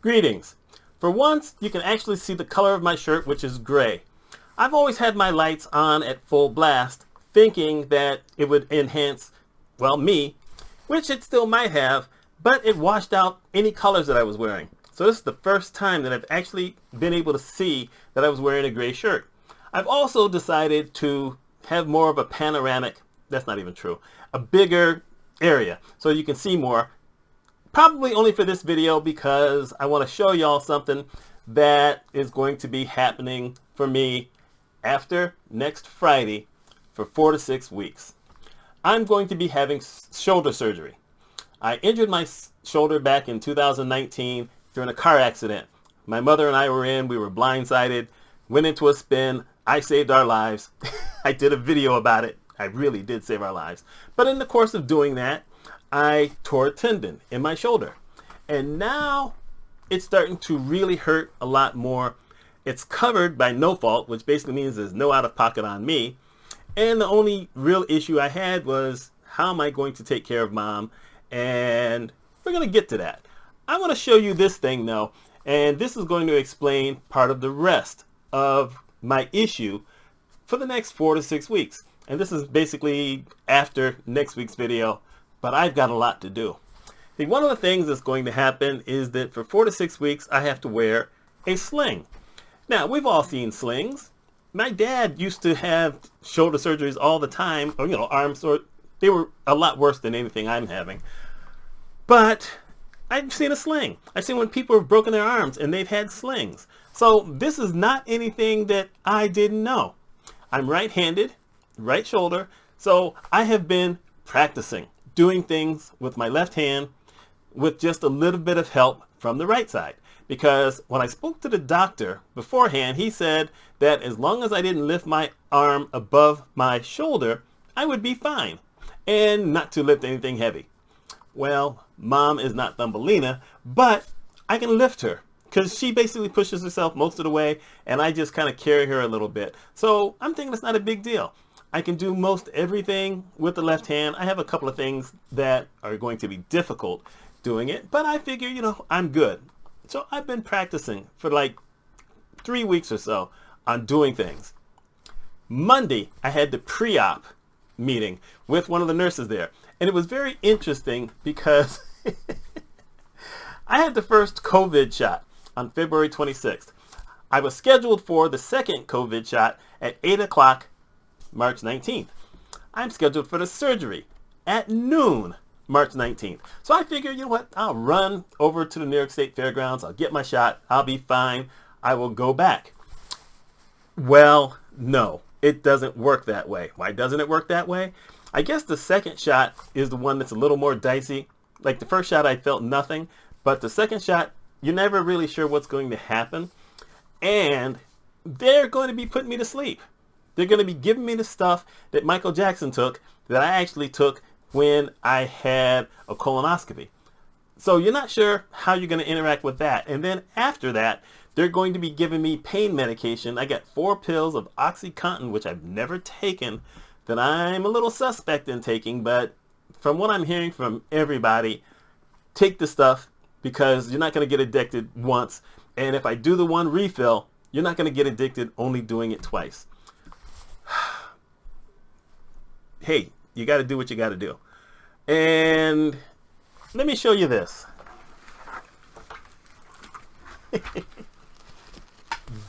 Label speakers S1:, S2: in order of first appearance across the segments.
S1: Greetings. For once, you can actually see the color of my shirt, which is gray. I've always had my lights on at full blast, thinking that it would enhance, well, me, which it still might have, but it washed out any colors that I was wearing. So this is the first time that I've actually been able to see that I was wearing a gray shirt. I've also decided to have more of a panoramic, that's not even true, a bigger area so you can see more. Probably only for this video because I want to show y'all something that is going to be happening for me after next Friday for 4 to 6 weeks. I'm going to be having shoulder surgery. I injured my shoulder back in 2019 during a car accident. My mother and I we were blindsided, went into a spin. I saved our lives. I did a video about it. I really did save our lives. But in the course of doing that, I tore a tendon in my shoulder. And now it's starting to really hurt a lot more. It's covered by no fault, which basically means there's no out of pocket on me. And the only real issue I had was, how am I going to take care of mom? And we're going to get to that. I want to show you this thing though, and this is going to explain part of the rest of my issue for the next 4 to 6 weeks. And this is basically after next week's video, but I've got a lot to do. One of the things that's going to happen is that for 4 to 6 weeks, I have to wear a sling. Now, we've all seen slings. My dad used to have shoulder surgeries all the time, or, arms, or they were a lot worse than anything I'm having. But I've seen a sling. I've seen when people have broken their arms and they've had slings. So this is not anything that I didn't know. I'm right-handed, right shoulder, so I have been practicing doing things with my left hand with just a little bit of help from the right side. Because when I spoke to the doctor beforehand, he said that as long as I didn't lift my arm above my shoulder, I would be fine, and not to lift anything heavy. Well, mom is not Thumbelina, but I can lift her because she basically pushes herself most of the way, and I just kind of carry her a little bit. So I'm thinking it's not a big deal. I can do most everything with the left hand. I have a couple of things that are going to be difficult doing it, but I figure, I'm good. So I've been practicing for like 3 weeks or so on doing things. Monday, I had the pre-op meeting with one of the nurses there, and it was very interesting because I had the first COVID shot on February 26th. I was scheduled for the second COVID shot at 8 o'clock March 19th. I'm scheduled for the surgery at noon March 19th. So I figure, I'll run over to the New York State Fairgrounds. I'll get my shot. I'll be fine. I will go back. Well, no, it doesn't work that way. Why doesn't it work that way? I guess the second shot is the one that's a little more dicey. Like the first shot, I felt nothing, but the second shot, you're never really sure what's going to happen. And they're going to be putting me to sleep. They're going to be giving me the stuff that Michael Jackson took that I actually took when I had a colonoscopy. So you're not sure how you're going to interact with that. And then after that, they're going to be giving me pain medication. I got 4 pills of OxyContin, which I've never taken, that I'm a little suspect in taking. But from what I'm hearing from everybody, take the stuff because you're not going to get addicted once. And if I do the one refill, you're not going to get addicted only doing it twice. Hey, you got to do what you got to do. And let me show you this.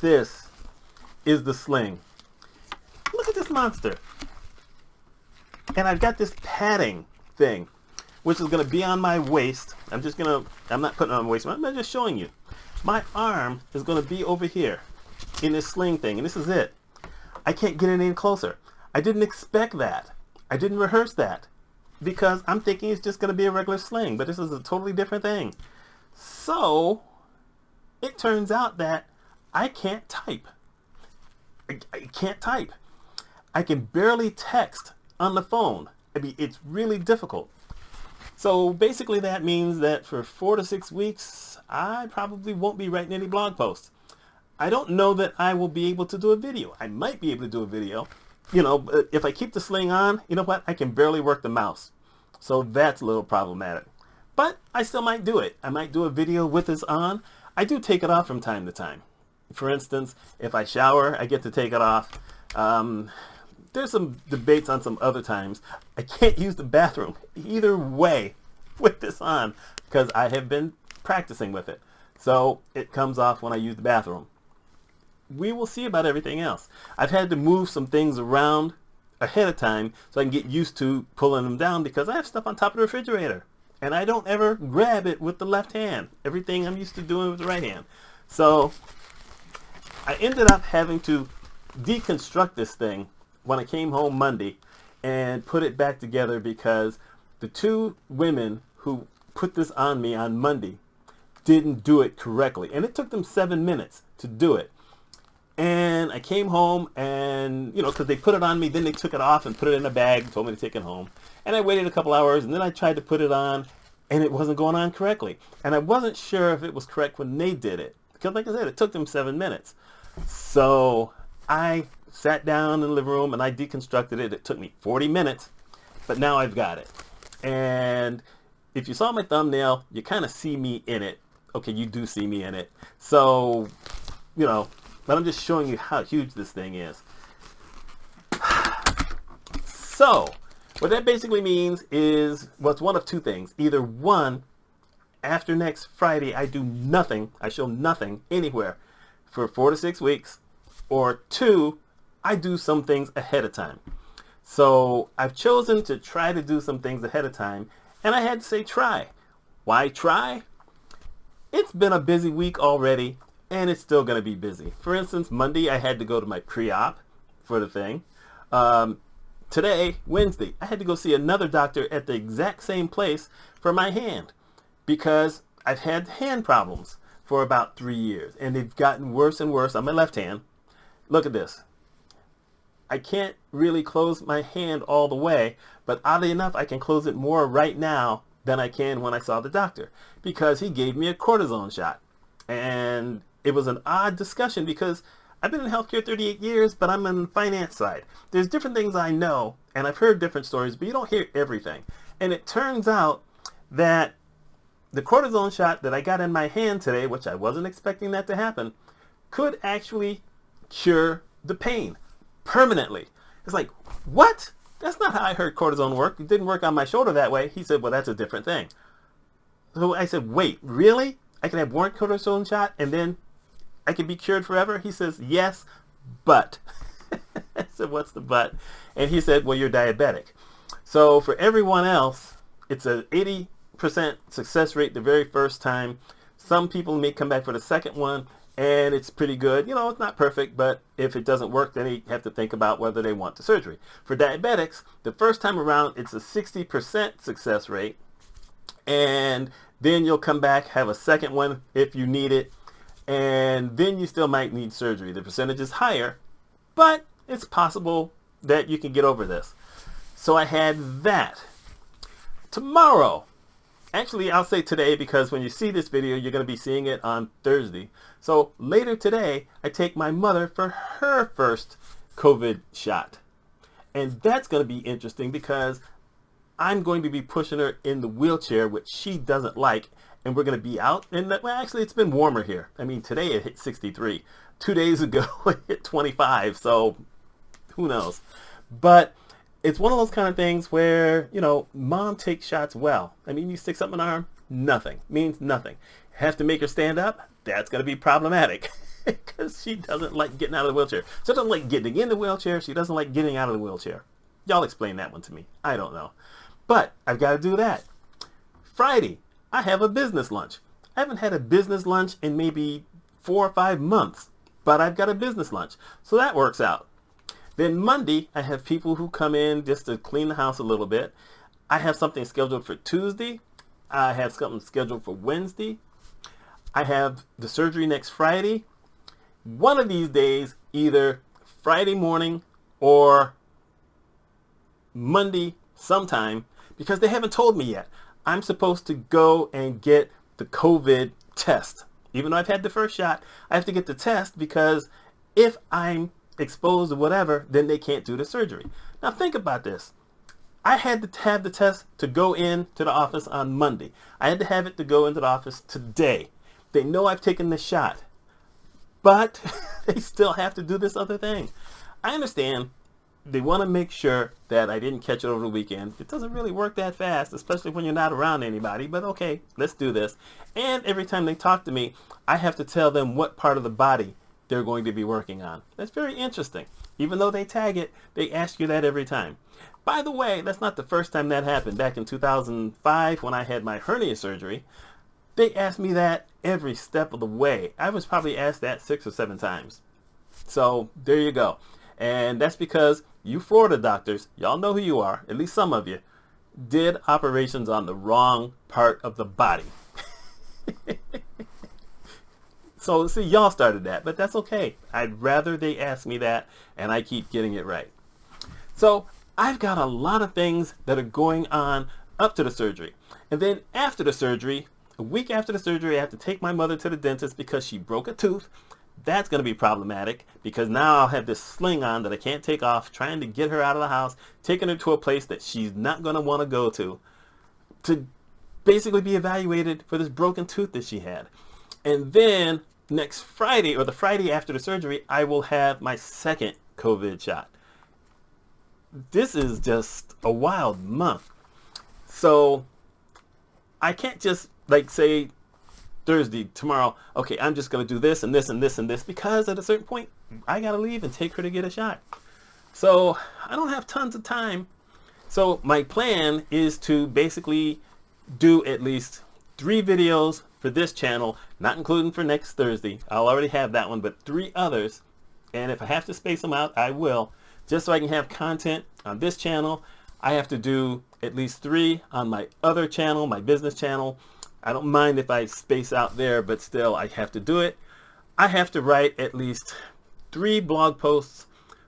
S1: This is the sling. Look at this monster. And I've got this padding thing, which is going to be on my waist. I'm not putting it on my waist. I'm just showing you. My arm is going to be over here in this sling thing. And this is it. I can't get any closer. I didn't expect that. I didn't rehearse that because I'm thinking it's just going to be a regular sling, but this is a totally different thing. So it turns out that I can't type. I can't type. I can barely text on the phone. I mean, it's really difficult. So basically that means that for 4 to 6 weeks, I probably won't be writing any blog posts. I don't know that I will be able to do a video. I might be able to do a video. If I keep the sling on, you know what? I can barely work the mouse. So that's a little problematic. But I still might do it. I might do a video with this on. I do take it off from time to time. For instance, if I shower, I get to take it off. There's some debates on some other times. I can't use the bathroom either way with this on because I have been practicing with it. So it comes off when I use the bathroom. We will see about everything else. I've had to move some things around ahead of time so I can get used to pulling them down because I have stuff on top of the refrigerator and I don't ever grab it with the left hand. Everything I'm used to doing with the right hand. So I ended up having to deconstruct this thing when I came home Monday and put it back together because the two women who put this on me on Monday didn't do it correctly. And it took them 7 minutes to do it. And I came home and, because they put it on me, then they took it off and put it in a bag and told me to take it home. And I waited a couple hours and then I tried to put it on and it wasn't going on correctly. And I wasn't sure if it was correct when they did it. Because like I said, it took them 7 minutes. So I sat down in the living room and I deconstructed it. It took me 40 minutes, but now I've got it. And if you saw my thumbnail, you kind of see me in it. Okay, you do see me in it. So, but I'm just showing you how huge this thing is. So, what that basically means is, it's one of two things. Either one, after next Friday, I do nothing. I show nothing anywhere for 4 to 6 weeks. Or two, I do some things ahead of time. So I've chosen to try to do some things ahead of time. And I had to say try. Why try? It's been a busy week already. And it's still going to be busy. For instance, Monday, I had to go to my pre-op for the thing. Today, Wednesday, I had to go see another doctor at the exact same place for my hand because I've had hand problems for about 3 years. And they've gotten worse and worse on my left hand. Look at this. I can't really close my hand all the way, but oddly enough, I can close it more right now than I can when I saw the doctor because he gave me a cortisone shot. And it was an odd discussion because I've been in healthcare 38 years, but I'm on the finance side. There's different things I know, and I've heard different stories, but you don't hear everything. And it turns out that the cortisone shot that I got in my hand today, which I wasn't expecting that to happen, could actually cure the pain permanently. It's like, what? That's not how I heard cortisone work. It didn't work on my shoulder that way. He said, well, that's a different thing. So I said, wait, really? I can have one cortisone shot and then I can be cured forever? He says, yes, but. I said, what's the but? And he said, well, you're diabetic. So for everyone else, it's an 80% success rate the very first time. Some people may come back for the second one, and it's pretty good. It's not perfect, but if it doesn't work, then you have to think about whether they want the surgery. For diabetics, the first time around, it's a 60% success rate, and then you'll come back, have a second one if you need it, and then you still might need surgery. The percentage is higher, but it's possible that you can get over this. So I had that. Tomorrow, actually I'll say today because when you see this video, you're going to be seeing it on Thursday. So later today, I take my mother for her first COVID shot. And that's going to be interesting because I'm going to be pushing her in the wheelchair, which she doesn't like. And we're going to be out. And well, actually, it's been warmer here. I mean, today it hit 63. 2 days ago, it hit 25. So who knows? But it's one of those kind of things where, mom takes shots well. I mean, you stick something in her arm, nothing. Means nothing. Have to make her stand up? That's going to be problematic. Because she doesn't like getting out of the wheelchair. She doesn't like getting in the wheelchair. She doesn't like getting out of the wheelchair. Y'all explain that one to me. I don't know. But I've got to do that. Friday, I have a business lunch. I haven't had a business lunch in maybe 4 or 5 months. But I've got a business lunch. So that works out. Then Monday, I have people who come in just to clean the house a little bit. I have something scheduled for Tuesday. I have something scheduled for Wednesday. I have the surgery next Friday. One of these days, either Friday morning or Monday sometime, because they haven't told me yet. I'm supposed to go and get the COVID test. Even though I've had the first shot, I have to get the test because if I'm exposed or whatever, then they can't do the surgery. Now think about this. I had to have the test to go in to the office on Monday. I had to have it to go into the office today. They know I've taken the shot, but they still have to do this other thing. I understand they want to make sure that I didn't catch it over the weekend. It doesn't really work that fast, especially when you're not around anybody, but okay, let's do this. And every time they talk to me, I have to tell them what part of the body they're going to be working on. That's very interesting. Even though they tag it, they ask you that every time. By the way, that's not the first time that happened. Back in 2005, when I had my hernia surgery, they asked me that every step of the way. I was probably asked that 6 or 7 times. So there you go. And that's because you Florida doctors, y'all know who you are, at least some of you, did operations on the wrong part of the body. So see, y'all started that, but that's okay. I'd rather they ask me that and I keep getting it right. So I've got a lot of things that are going on up to the surgery. And then after the surgery, a week after the surgery, I have to take my mother to the dentist because she broke a tooth. That's going to be problematic because now I'll have this sling on that I can't take off, trying to get her out of the house, taking her to a place that she's not going to want to go to basically be evaluated for this broken tooth that she had. And then next Friday, or the Friday after the surgery, I will have my second COVID shot. This is just a wild month. So I can't just like say Thursday, tomorrow, okay, I'm just going to do this and this and this and this, because at a certain point, I got to leave and take her to get a shot. So I don't have tons of time. So my plan is to basically do at least 3 videos for this channel, not including for next Thursday. I'll already have that one, but 3 others. And if I have to space them out, I will. Just so I can have content on this channel, I have to do at least 3 on my other channel, my business channel. I don't mind if I space out there, but still I have to do it. I have to write at least 3 blog posts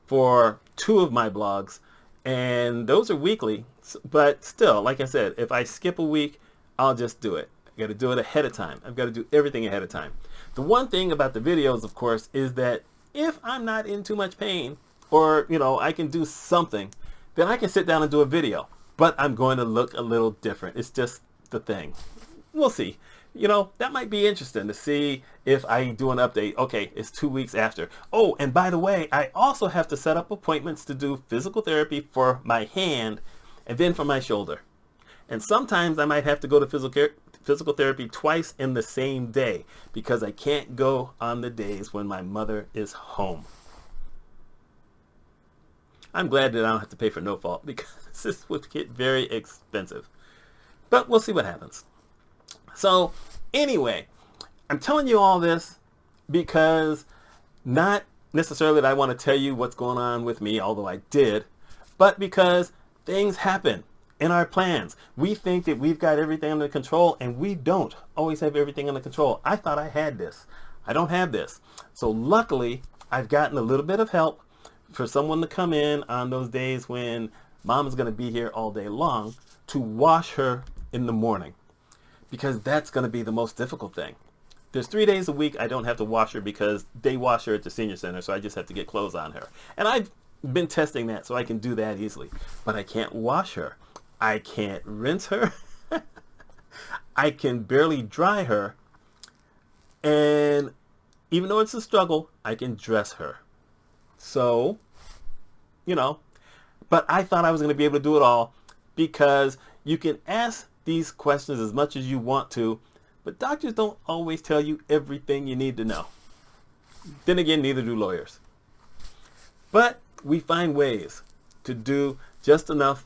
S1: for 2 of my blogs, and those are weekly. But still, like I said, if I skip a week, I'll just do it. I got to do it ahead of time. I've got to do everything ahead of time. The one thing about the videos, of course, is that if I'm not in too much pain, or I can do something, then I can sit down and do a video. But I'm going to look a little different. It's just the thing. We'll see. That might be interesting to see if I do an update. Okay, it's 2 weeks after. Oh, and by the way, I also have to set up appointments to do physical therapy for my hand and then for my shoulder. And sometimes I might have to go to physical therapy twice in the same day because I can't go on the days when my mother is home. I'm glad that I don't have to pay for no fault because this would get very expensive. But we'll see what happens. So anyway, I'm telling you all this because not necessarily that I want to tell you what's going on with me, although I did, but because things happen in our plans. We think that we've got everything under control, and we don't always have everything under control. I thought I had this. I don't have this. So luckily, I've gotten a little bit of help for someone to come in on those days when mom is going to be here all day long to wash her in the morning, because that's going to be the most difficult thing. There's 3 days a week I don't have to wash her because they wash her at the senior center, so I just have to get clothes on her. And I've been testing that, so I can do that easily. But I can't wash her. I can't rinse her. I can barely dry her. And even though it's a struggle, I can dress her. So, but I thought I was going to be able to do it all because you can ask these questions as much as you want to, but doctors don't always tell you everything you need to know. Then again, neither do lawyers. But we find ways to do just enough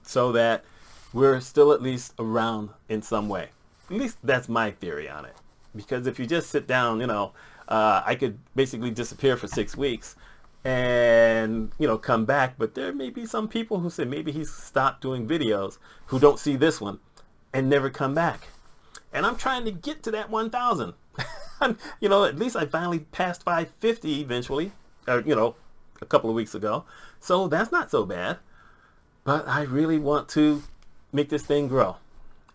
S1: so that we're still at least around in some way. At least that's my theory on it. Because if you just sit down, I could basically disappear for 6 weeks and come back, but there may be some people who say maybe he's stopped doing videos who don't see this one and never come back. And I'm trying to get to that 1,000. At least I finally passed 550 eventually, a couple of weeks ago. So that's not so bad. But I really want to make this thing grow.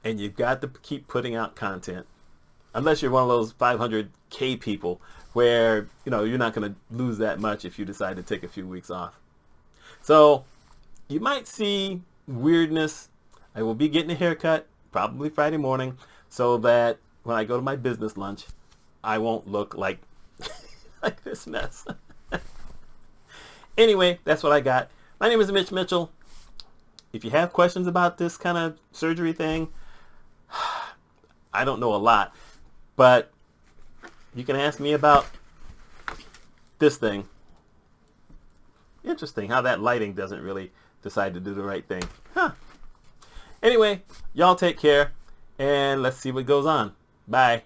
S1: And you've got to keep putting out content. Unless you're one of those 500K people where, you're not going to lose that much if you decide to take a few weeks off. So you might see weirdness. I will be getting a haircut probably Friday morning so that when I go to my business lunch, I won't look like like this mess. Anyway, that's what I got. My name is Mitch Mitchell. If you have questions about this kind of surgery thing, I don't know a lot, but you can ask me about this thing. Interesting how that lighting doesn't really decide to do the right thing. Huh. Anyway, y'all take care, and let's see what goes on. Bye.